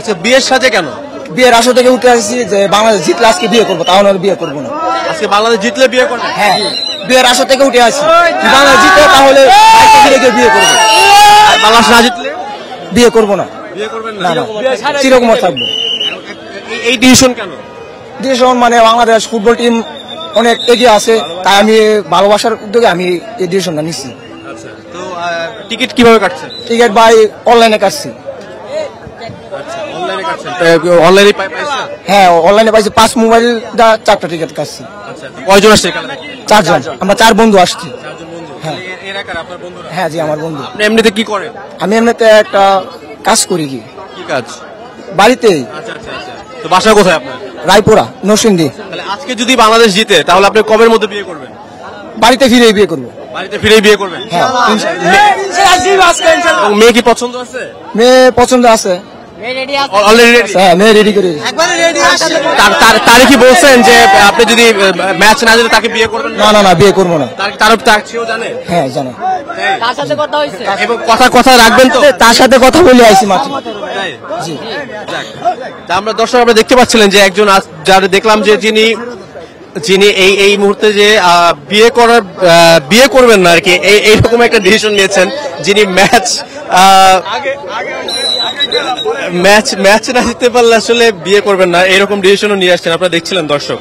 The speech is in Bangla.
আচ্ছা, বিয়ের সাথে কেন? বিয়ের আসর থেকে উঠে আসছি যে বাংলাদেশ জিতলে আজকে বিয়ে করবো, তাহলে বিয়ে করবো না। আজকে বাংলাদেশ জিতলে বিয়ে করবেন? হ্যাঁ, বিয়ের আসর থেকে উঠে আসছি, বাংলাদেশ জিতলে তাহলে বিয়ে করবো। আর বাংলাদেশ না জিতলে বিয়ে করবো না। বিয়ে করবেন না, চিরকুমার থাকবো। এই ডিসিশন কেন? ডিসিশন মানে বাংলাদেশ ফুটবল টিম অনেক এগিয়ে আছে, তাই আমি ভালোবাসার উদ্যোগে আমি এই ডিসিশনটা নিচ্ছি। আচ্ছা, তো টিকিট কিভাবে কাটছেন? টিকিট বাই অনলাইনে কাটছি। অনলাইনে কাটছেন? অনলাইনে পাইছেন? হ্যাঁ, অনলাইনে পাইছি। 5 মোবাইল 4টা টিকিট কাটছি। আচ্ছা, কয়জন আসছে এখানে? 4 জন, আমরা 4 বন্ধু আসছি। 4 জন বন্ধু। হ্যাঁ। এরা কারা আপনার বন্ধুরা? হ্যাঁ জি, আমার বন্ধু। আপনি এমনিতে কি করেন? আমি এমনিতে একটা কাজ করি। কি কাজ? বাড়িতেই। আচ্ছা আচ্ছা আচ্ছা। তো বাসা কোথায় আপনার? রায়পুরা, নরসিংদী। তাহলে আজকে যদি বাংলাদেশ জিতে তাহলে আপনি কবের মধ্যে বিয়ে করবেন? বাড়িতে ফিরে বিয়ে করবো। বাড়িতে ফিরেই বিয়ে করবেন? হ্যাঁ। এবং মেয়ে কি পছন্দ আছে? মেয়ে পছন্দ আছে। Already ready? হ্যাঁ, মেয়ে রেডি করে। তারে কি বলছেন যে আপনি যদি ম্যাচ না জিতে তাকে বিয়ে করবেন? না না না, বিয়ে করবো না। তার সেও জানে? হ্যাঁ, জানে। তার সাথে কথা হয়েছে এবং কথা রাখবেন তো? তার সাথে কথা বলে আইছি মাত্র। জি। তা আমরা দর্শক আমরা দেখতে পাচ্ছিলেন যে একজন যার দেখলাম যে যিনি এই মুহূর্তে যে বিয়ে করবেন না আর কি, এইরকম একটা ডিসিশন নিয়েছেন, যিনি ম্যাচ না জিততে পারলে আসলে বিয়ে করবেন না, এরকম ডিসিশনও নিয়ে আসছেন। আপনারা দেখছিলেন দর্শক।